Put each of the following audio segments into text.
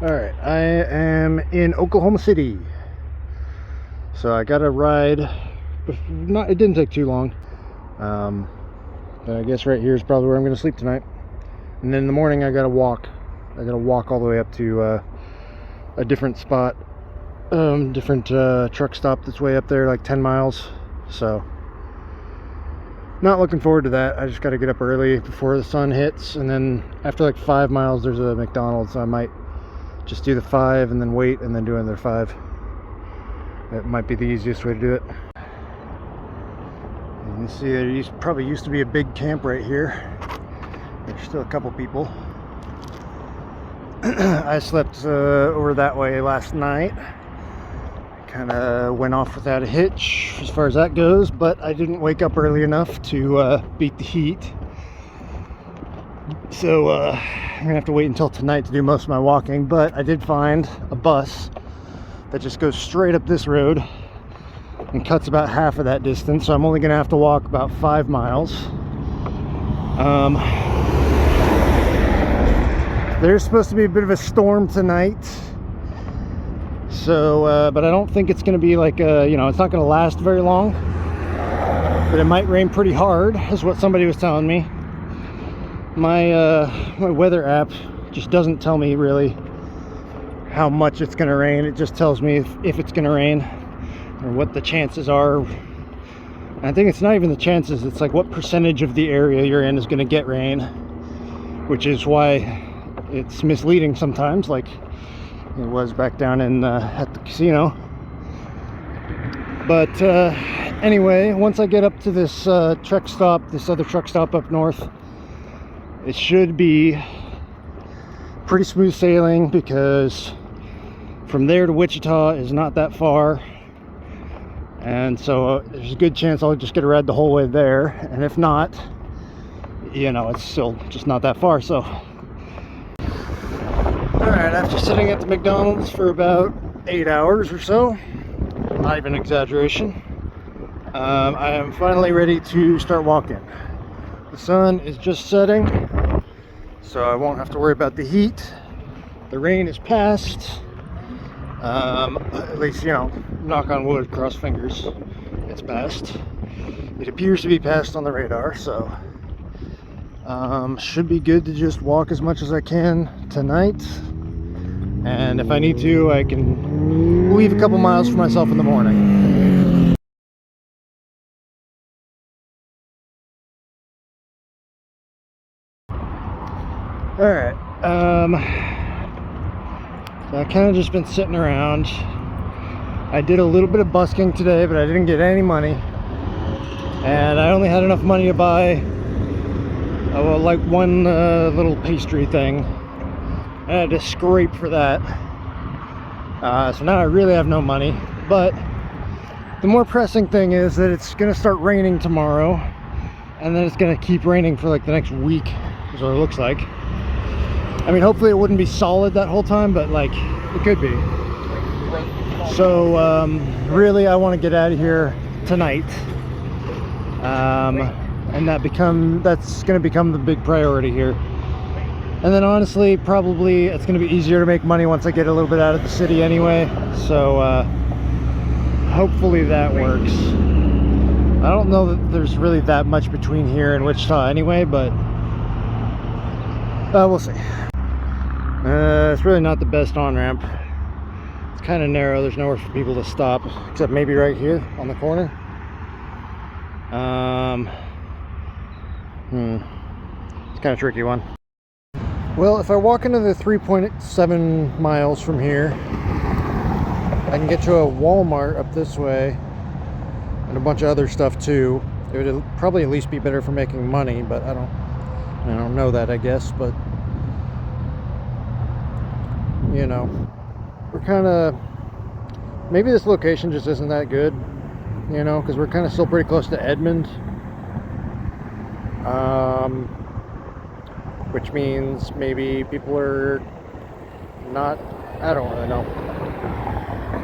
Alright, I am in Oklahoma City. So I got a ride. It didn't take too long. But I guess right here is probably where I'm going to sleep tonight. And then in the morning I gotta walk. I gotta walk all the way up to a different spot. Different truck stop that's way up there, like 10 miles. So not looking forward to that. I just got to get up early before the sun hits, and then after like 5 miles there's a McDonald's, so I might just do the 5 and then wait and then do another 5. That might be the easiest way to do it. And you see there probably used to be a big camp right here. There's still a couple people. I slept over that way last night. Kind of went off without a hitch as far as that goes, but I didn't wake up early enough to beat the heat. So I'm gonna have to wait until tonight to do most of my walking, but I did find a bus that just goes straight up this road and cuts about half of that distance, so I'm only gonna have to walk about 5 miles. There's supposed to be a bit of a storm tonight, so but I don't think it's gonna be like it's not gonna last very long, but it might rain pretty hard is what somebody was telling me. My weather app just doesn't tell me really how much it's gonna rain. It just tells me if it's gonna rain or what the chances are. And I think it's not even the chances, it's like what percentage of the area you're in is gonna get rain, which is why it's misleading sometimes, like it was back down in at the casino. But anyway, once I get up to this truck stop, this other truck stop up north, it should be pretty smooth sailing, because from there to Wichita is not that far, and so there's a good chance I'll just get a ride the whole way there. And if not, it's still just not that far. So alright, after sitting at the McDonald's for about 8 hours or so, not even an exaggeration, I am finally ready to start walking. The sun is just setting, so I won't have to worry about the heat. The rain is past. At least, knock on wood, cross fingers, it's past. It appears to be past on the radar, so should be good to just walk as much as I can tonight. And if I need to, I can leave a couple miles for myself in the morning. Alright, so I kind of just been sitting around. I did a little bit of busking today, but I didn't get any money. And I only had enough money to buy like one little pastry thing. I had to scrape for that. So now I really have no money. But the more pressing thing is that it's going to start raining tomorrow, and then it's going to keep raining for like the next week, is what it looks like. I mean, hopefully it wouldn't be solid that whole time, but like it could be. So really I want to get out of here tonight, and that's going to become the big priority here. And then honestly, probably it's going to be easier to make money once I get a little bit out of the city anyway. So hopefully that works. I don't know that there's really that much between here and Wichita anyway, but we'll see. It's really not the best on-ramp. It's kind of narrow. There's nowhere for people to stop, except maybe right here on the corner. It's kind of a tricky one. Well, if I walk into the 3.7 miles from here, I can get to a Walmart up this way and a bunch of other stuff too. It would probably at least be better for making money, but I don't know that, I guess. But we're kind of, maybe this location just isn't that good, because we're kind of still pretty close to Edmond, which means maybe people are not, I don't really know.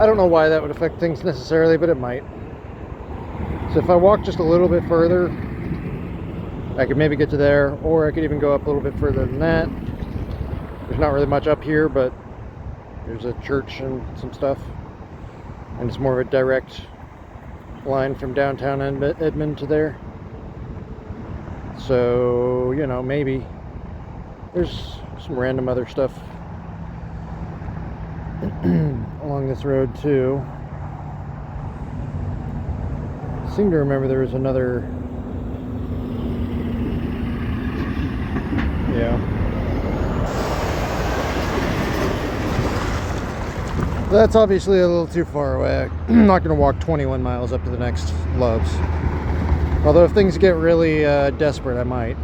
I don't know why that would affect things necessarily, but it might. So if I walk just a little bit further, I could maybe get to there, or I could even go up a little bit further than that. There's not really much up here, but There's a church and some stuff, and it's more of a direct line from downtown Edmond to there. So, you know, maybe there's some random other stuff along this road too. I seem to remember there was another, yeah. That's obviously a little too far away. I'm not going to walk 21 miles up to the next Love's. Although if things get really desperate, I might.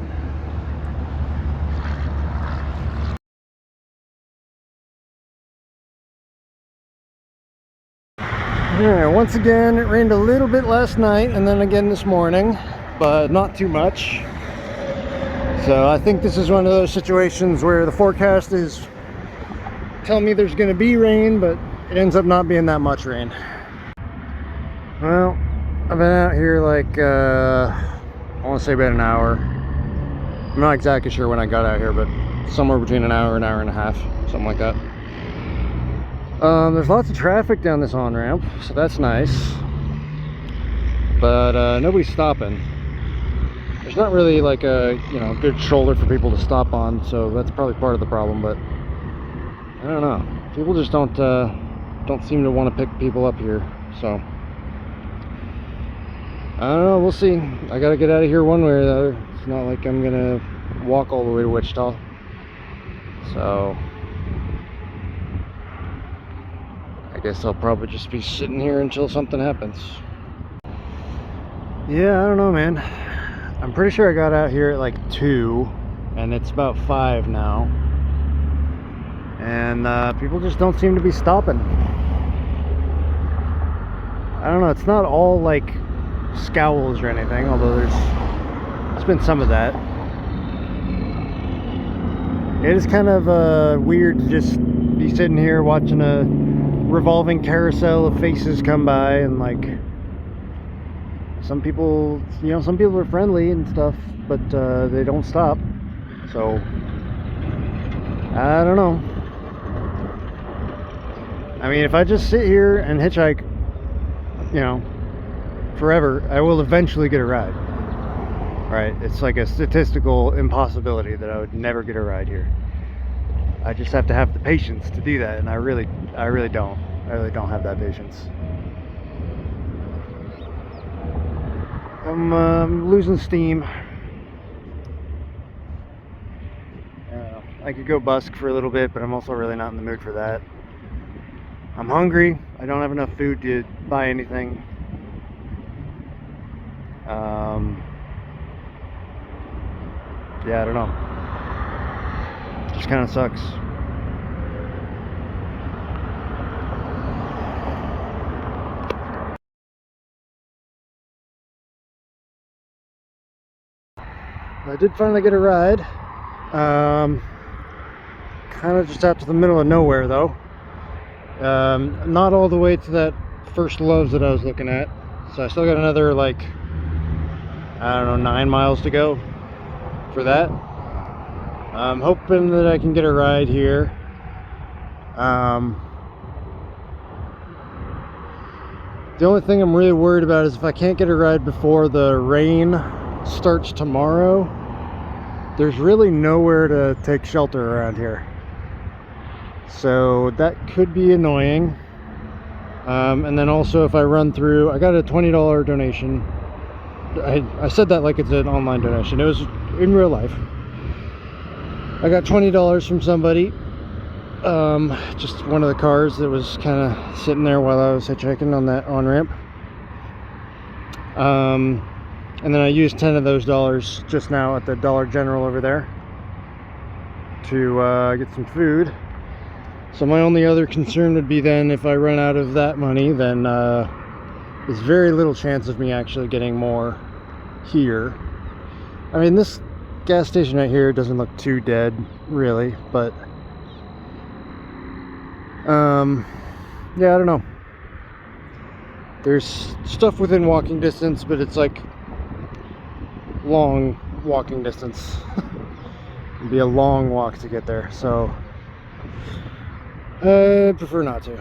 Alright, once again, it rained a little bit last night and then again this morning, but not too much. So I think this is one of those situations where the forecast is telling me there's going to be rain, but it ends up not being that much rain. Well, I've been out here like, I want to say about an hour. I'm not exactly sure when I got out here, but somewhere between an hour and a half, something like that. There's lots of traffic down this on-ramp, so that's nice. But nobody's stopping. There's not really like a, you know, good shoulder for people to stop on, so that's probably part of the problem, but I don't know. People just don't seem to want to pick people up here, so I don't know, we'll see. I gotta get out of here one way or the other. It's not like I'm gonna walk all the way to Wichita. So I guess I'll probably just be sitting here until something happens. Yeah, I don't know, man. I'm pretty sure I got out here at like 2 and it's about 5 now. And people just don't seem to be stopping. I don't know, it's not all like scowls or anything, although there's been some of that. It is kind of weird to just be sitting here watching a revolving carousel of faces come by, and like some people, you know, some people are friendly and stuff, but they don't stop. So I don't know. I mean, if I just sit here and hitchhike, you know, forever, I will eventually get a ride. Right? It's like a statistical impossibility that I would never get a ride here. I just have to have the patience to do that, and I really don't. I really don't have that patience. I'm losing steam. I could go busk for a little bit, but I'm also really not in the mood for that. I'm hungry. I don't have enough food to buy anything. Yeah, I don't know. Just kind of sucks. I did finally get a ride. Kind of just out to the middle of nowhere though. Not all the way to that first Love's that I was looking at. So I still got another like, I don't know, 9 miles to go for that. I'm hoping that I can get a ride here. The only thing I'm really worried about is if I can't get a ride before the rain starts tomorrow, there's really nowhere to take shelter around here. So that could be annoying. And then also if I run through, I got a $20 donation. I said that like it's an online donation. It was in real life. I got $20 from somebody. Just one of the cars that was kind of sitting there while I was hitchhiking on that on-ramp. And then I used 10 of those dollars just now at the Dollar General over there to get some food. So my only other concern would be then if I run out of that money, then there's very little chance of me actually getting more here. I mean, this gas station right here doesn't look too dead, really, but yeah, I don't know. There's stuff within walking distance, but it's like long walking distance. It'd be a long walk to get there, so I prefer not to.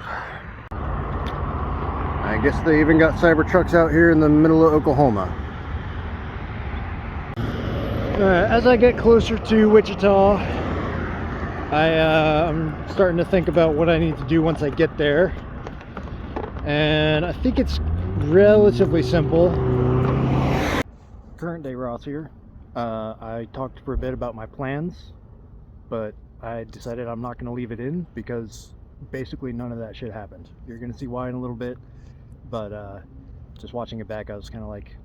I guess they even got cyber trucks out here in the middle of Oklahoma. As I get closer to Wichita, I'm starting to think about what I need to do once I get there. And I think it's relatively simple. Current day Ross here. I talked for a bit about my plans, but I decided I'm not going to leave it in because basically none of that shit happened. You're going to see why in a little bit, but just watching it back, I was kind of like,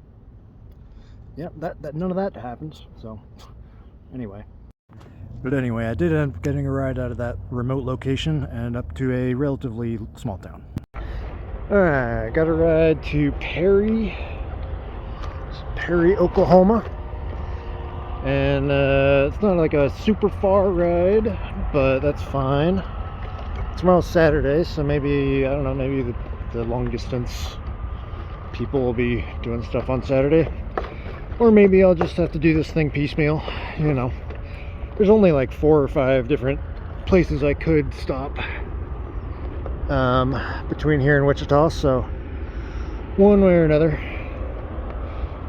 yeah, that none of that happened. So anyway. But anyway, I did end up getting a ride out of that remote location and up to a relatively small town. Alright, got a ride to Perry, Oklahoma. And it's not like a super far ride, but that's fine. Tomorrow's Saturday, so maybe, I don't know, maybe the long distance people will be doing stuff on Saturday. Or maybe I'll just have to do this thing piecemeal, you know. There's only like 4 or 5 different places I could stop between here and Wichita, so one way or another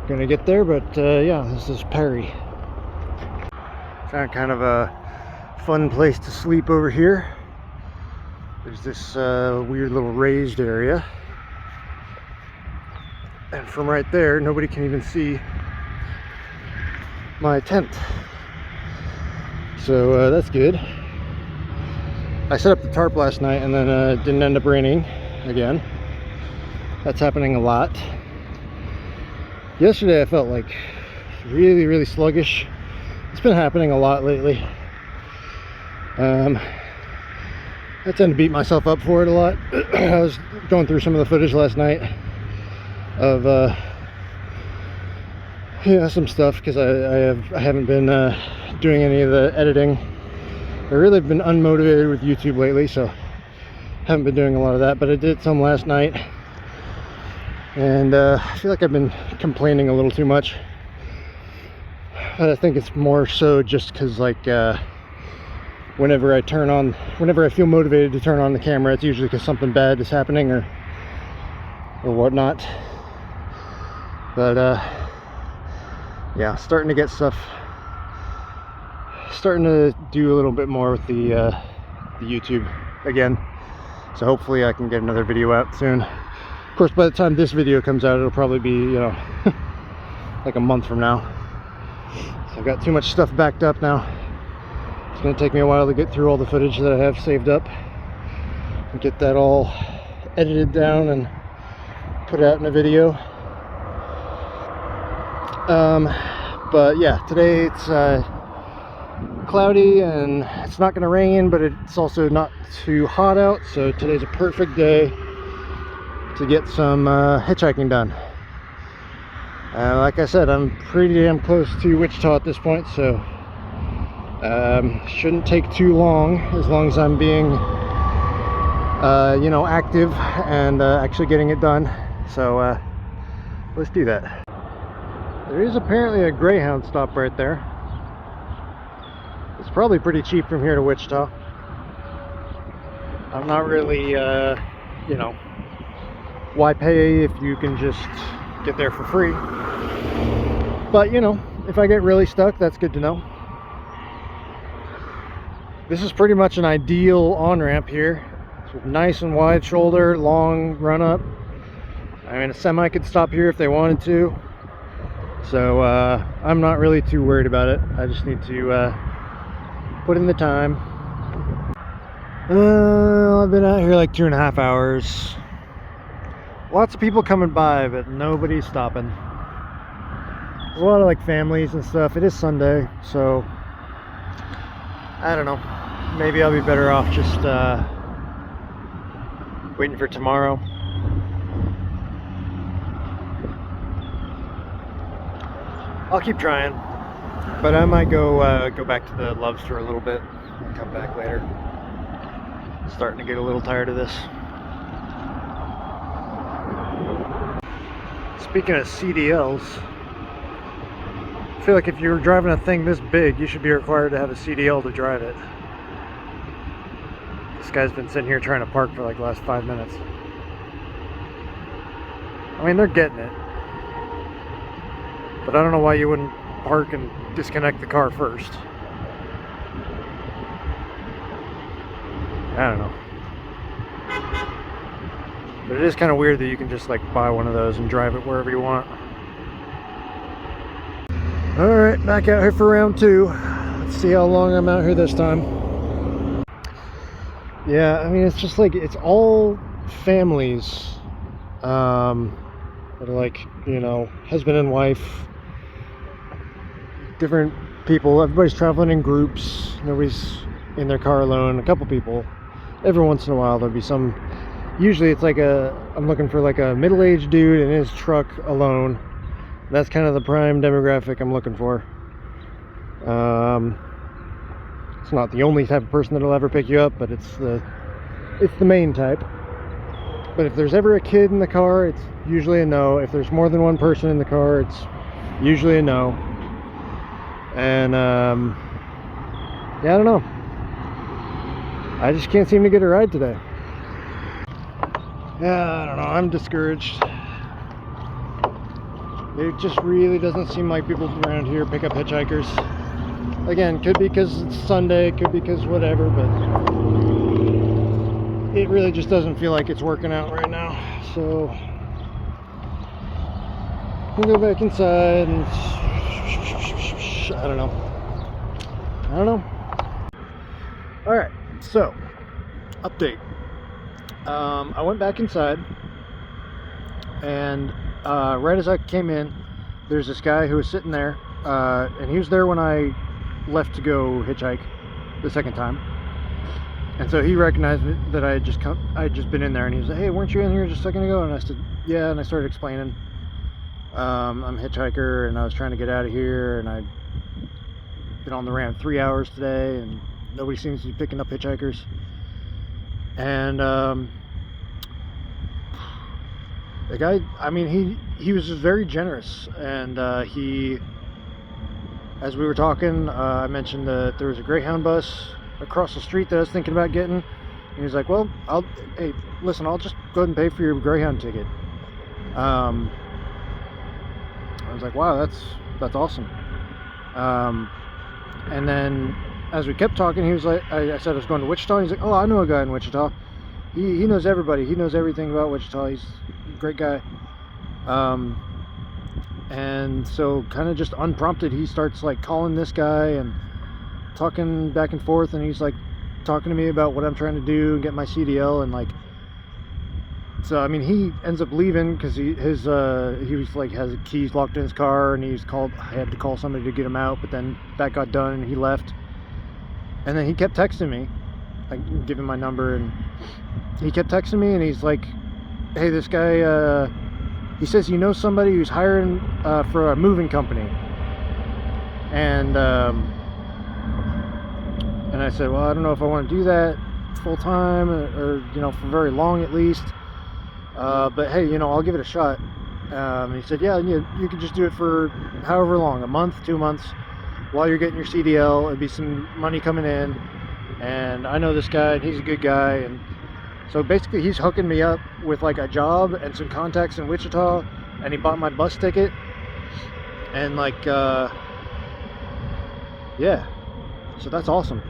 gonna get there. But yeah, this is Perry. Found kind of a fun place to sleep over here. There's this weird little raised area, and from right there nobody can even see my tent, so that's good. I set up the tarp last night and then it didn't end up raining again. That's happening a lot. Yesterday I felt like really sluggish. It's been happening a lot lately. I tend to beat myself up for it a lot. I was going through some of the footage last night of yeah, some stuff, because I haven't been doing any of the editing. I really have been unmotivated with YouTube lately, so haven't been doing a lot of that, but I did some last night. And I feel like I've been complaining a little too much. But I think it's more so just because, like, whenever I feel motivated to turn on the camera, it's usually because something bad is happening or whatnot. But yeah, starting to get stuff, starting to do a little bit more with the YouTube again. So hopefully I can get another video out soon. Of course, by the time this video comes out, it'll probably be, you know, like a month from now. So I've got too much stuff backed up now. It's going to take me a while to get through all the footage that I have saved up and get that all edited down and put out in a video. But yeah, today it's cloudy and it's not going to rain, but it's also not too hot out, so today's a perfect day to get some hitchhiking done. Like I said, I'm pretty damn close to Wichita at this point, so shouldn't take too long as I'm being you know, active and actually getting it done. So let's do that. There is apparently a Greyhound stop right there. It's probably pretty cheap from here to Wichita. I'm not really you know, why pay if you can just get there for free? But you know, if I get really stuck, that's good to know. This is pretty much an ideal on-ramp here. It's nice and wide shoulder, long run up. I mean, a semi could stop here if they wanted to. So I'm not really too worried about it. I just need to put in the time. I've been out here like 2.5 hours. Lots of people coming by, but nobody's stopping. There's a lot of like families and stuff. It is Sunday, so I don't know. Maybe I'll be better off just waiting for tomorrow. I'll keep trying, but I might go back to the Love Store a little bit and come back later. Starting to get a little tired of this. Speaking of CDLs, I feel like if you're driving a thing this big, you should be required to have a CDL to drive it. This guy's been sitting here trying to park for like the last 5 minutes. I mean, they're getting it. But I don't know why you wouldn't park and disconnect the car first. I don't know. But it is kind of weird that you can just like buy one of those and drive it wherever you want. Alright, back out here for round 2. Let's see how long I'm out here this time. Yeah, I mean, it's just like, it's all families. That are like, you know, husband and wife. Different people. Everybody's traveling in groups. Nobody's in their car alone. A couple people. Every once in a while there'll be some. Usually it's like I'm looking for like a middle-aged dude in his truck alone. That's kind of the prime demographic I'm looking for. It's not the only type of person that'll ever pick you up, but it's the main type. But if there's ever a kid in the car, it's usually a no. If there's more than one person in the car, it's usually a no. And yeah, I don't know. I just can't seem to get a ride today. Yeah, I don't know. I'm discouraged. It just really doesn't seem like people around here pick up hitchhikers. Again, could be because it's Sunday, could be because whatever, but it really just doesn't feel like it's working out right now. So we'll go back inside and I don't know. All right, so update. I went back inside, and right as I came in, there's this guy who was sitting there, and he was there when I left to go hitchhike the second time. And so he recognized that I had just been in there, and he was like, "Hey, weren't you in here just a second ago?" And I said, "Yeah," and I started explaining. I'm a hitchhiker, and I was trying to get out of here, and I've been on the ramp 3 hours today, and nobody seems to be picking up hitchhikers. And the guy, I mean, he was just very generous, and he, as we were talking, I mentioned that there was a Greyhound bus across the street that I was thinking about getting, and he was like, "Well, hey, listen, I'll just go ahead and pay for your Greyhound ticket." I was like, "Wow, that's awesome." And then as we kept talking, he was like, I said I was going to Wichita, and he's like, "Oh, I know a guy in Wichita. He knows everybody. He knows everything about Wichita. He's a great guy." And so kind of just unprompted, he starts like calling this guy and talking back and forth, and he's like talking to me about what I'm trying to do and get my CDL, and like, so I mean, he ends up leaving because he was like, has keys locked in his car, and I had to call somebody to get him out, but then that got done and he left. And then he kept texting me, I give him my number, and he kept texting me, and he's like, "Hey, this guy, he says you know somebody who's hiring for a moving company." And I said, "Well, I don't know if I want to do that full time or you know, for very long at least. But hey, you know, I'll give it a shot." And he said, "Yeah, you could just do it for however long, a month, 2 months, while you're getting your CDL. It'd be some money coming in, and I know this guy, and he's a good guy." And so basically he's hooking me up with like a job and some contacts in Wichita, and he bought my bus ticket, and like yeah, so that's awesome.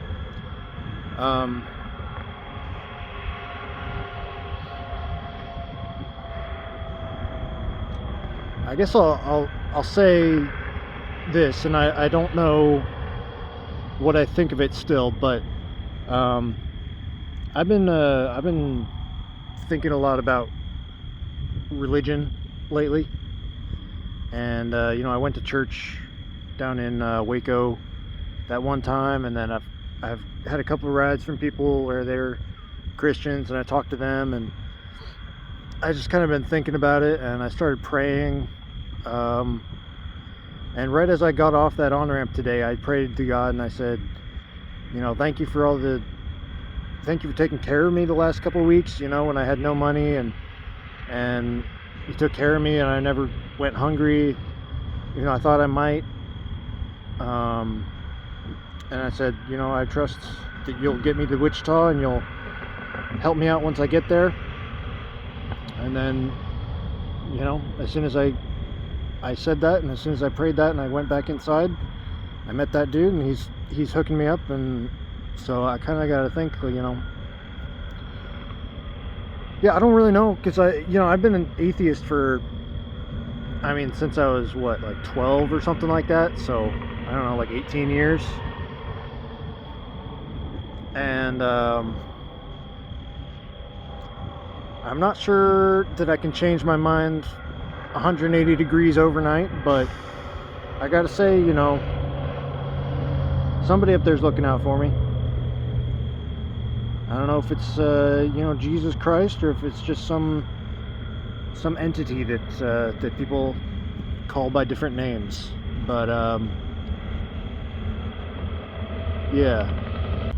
I guess I'll say this, and I don't know what I think of it still, but I've been thinking a lot about religion lately, and you know, I went to church down in Waco that one time, and then I've had a couple of rides from people where they're Christians, and I talked to them, and I just kind of been thinking about it, and I started praying, and right as I got off that on-ramp today, I prayed to God, and I said, you know, thank you for taking care of me the last couple of weeks, you know, when I had no money, and you took care of me, and I never went hungry, you know, I thought I might, and I said, you know, I trust that you'll get me to Wichita, and you'll help me out once I get there. And then, you know, as soon as I said that, and as soon as I prayed that and I went back inside, I met that dude, and he's hooking me up. And so I kind of got to think, you know, yeah, I don't really know, because I've been an atheist for, I mean, since I was what, like 12 or something like that. So I don't know, like 18 years. And I'm not sure that I can change my mind 180 degrees overnight, but I gotta say, you know, somebody up there's looking out for me. I don't know if it's you know, Jesus Christ, or if it's just some entity that people call by different names. But yeah.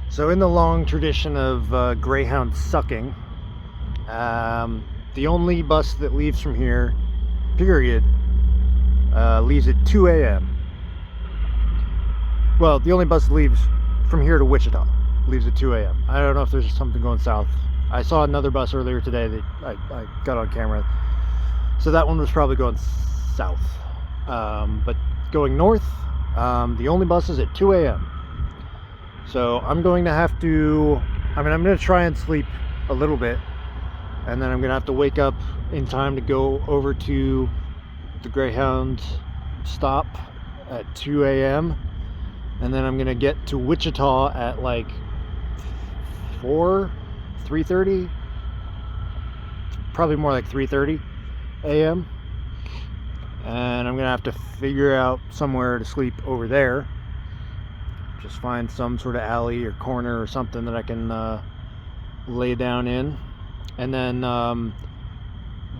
So in the long tradition of Greyhound sucking, the only bus that leaves from here, period, leaves at 2 a.m. Well, the only bus that leaves from here to Wichita leaves at 2 a.m. I don't know if there's something going south. I saw another bus earlier today that I got on camera, so that one was probably going south. But going north, the only bus is at 2 a.m. So I'm going to have to, I'm going to try and sleep a little bit, and then I'm going to have to wake up in time to go over to the Greyhound stop at 2 a.m. And then I'm going to get to Wichita at like 3:30, probably more like 3:30 a.m. And I'm going to have to figure out somewhere to sleep over there. Just find some sort of alley or corner or something that I can lay down in. And then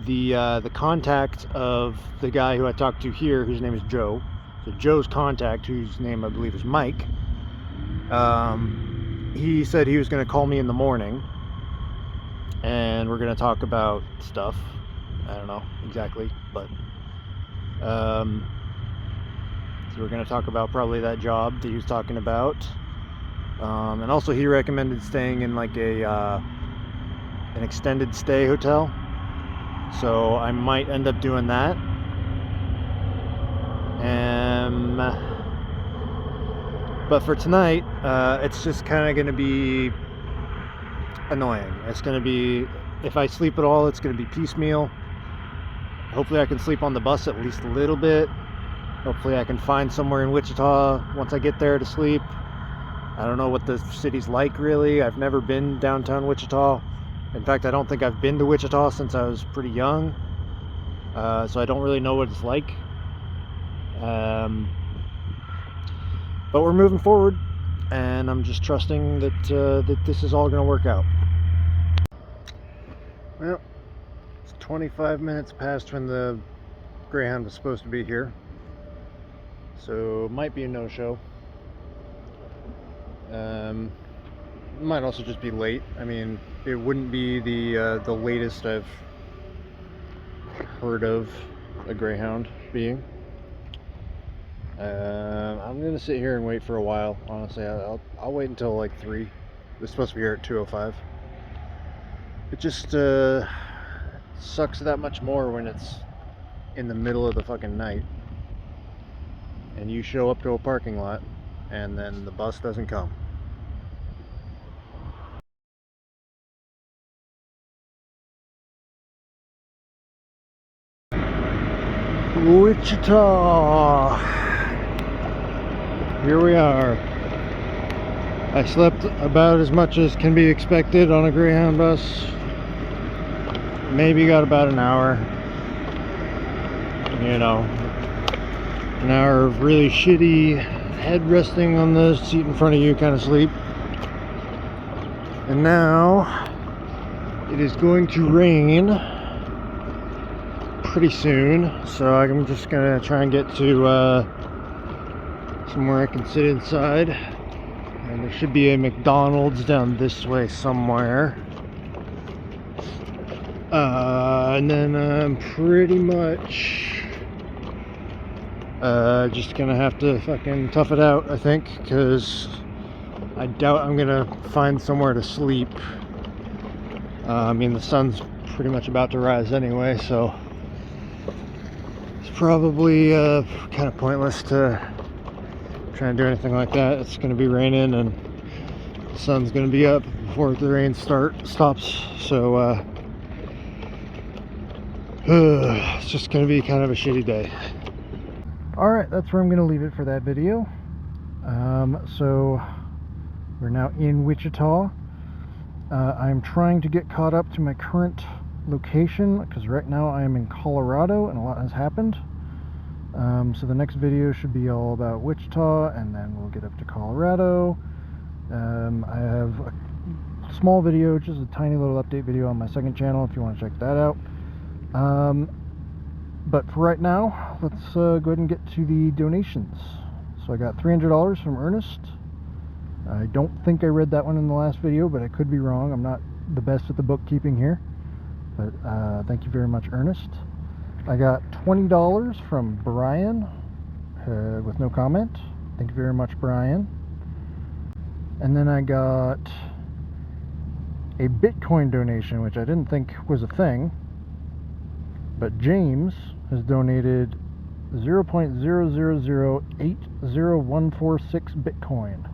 the contact of the guy who I talked to here, whose name is Joe. So Joe's contact, whose name I believe is Mike, he said he was going to call me in the morning, and we're going to talk about stuff. I don't know exactly, but so we're going to talk about probably that job that he was talking about, and also he recommended staying in like an extended stay hotel, so I might end up doing that. But for tonight, it's just kind of going to be annoying. It's going to be, if I sleep at all, it's going to be piecemeal. Hopefully I can sleep on the bus at least a little bit. Hopefully I can find somewhere in Wichita once I get there to sleep. I don't know what the city's like, really. I've never been downtown Wichita. In fact, I don't think I've been to Wichita since I was pretty young. So I don't really know what it's like. But we're moving forward, and I'm just trusting that that this is all going to work out. Well, it's 25 minutes past when the Greyhound was supposed to be here, so it might be a no-show. Might also just be late. I mean, it wouldn't be the latest I've heard of a Greyhound being. I'm gonna sit here and wait for a while. Honestly, I'll wait until like 3. It's supposed to be here at 2:05. It just sucks that much more when it's in the middle of the fucking night and you show up to a parking lot and then the bus doesn't come. Wichita. Here we are. I slept about as much as can be expected on a Greyhound bus. Maybe got about an hour. You know, an hour of really shitty head resting on the seat in front of you kind of sleep. And now it is going to rain pretty soon, so I'm just gonna try and get to somewhere I can sit inside, and there should be a McDonald's down this way somewhere, and then I'm pretty much just gonna have to fucking tough it out, I think, because I doubt I'm gonna find somewhere to sleep I mean, the sun's pretty much about to rise anyway, so it's probably kind of pointless to try and do anything like that. It's going to be raining and the sun's going to be up before the rain stops, so it's just going to be kind of a shitty day. Alright, that's where I'm going to leave it for that video. So we're now in Wichita. I'm trying to get caught up to my current location because right now I am in Colorado and a lot has happened. So the next video should be all about Wichita, and then we'll get up to Colorado. I have a small video, just a tiny little update video on my second channel if you want to check that out. But for right now, let's go ahead and get to the donations. So I got $300 from Ernest. I don't think I read that one in the last video, but I could be wrong. I'm not the best at the bookkeeping here. But thank you very much, Ernest. I got $20 from Brian with no comment. Thank you very much, Brian. And then I got a Bitcoin donation, which I didn't think was a thing. But James has donated 0.0008046 Bitcoin.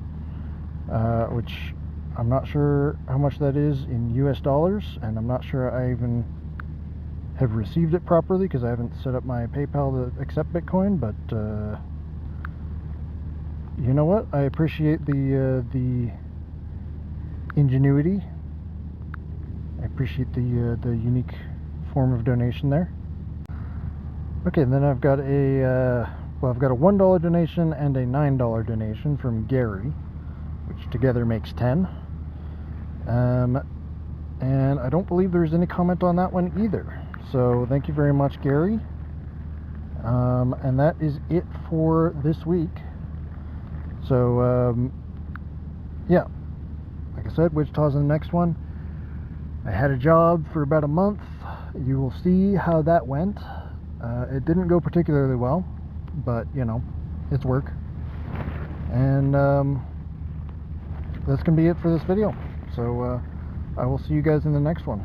Which I'm not sure how much that is in US dollars, and I'm not sure I even have received it properly because I haven't set up my PayPal to accept Bitcoin, but you know what? I appreciate the ingenuity. I appreciate the unique form of donation there. Okay, and then I've got a I've got a $1 donation and a $9 donation from Gary, which together makes 10. And I don't believe there's any comment on that one either. So thank you very much, Gary. And that is it for this week. So yeah, like I said, Wichita's in the next one. I had a job for about a month. You will see how that went. It didn't go particularly well, but you know, it's work. And that's gonna be it for this video. So I will see you guys in the next one.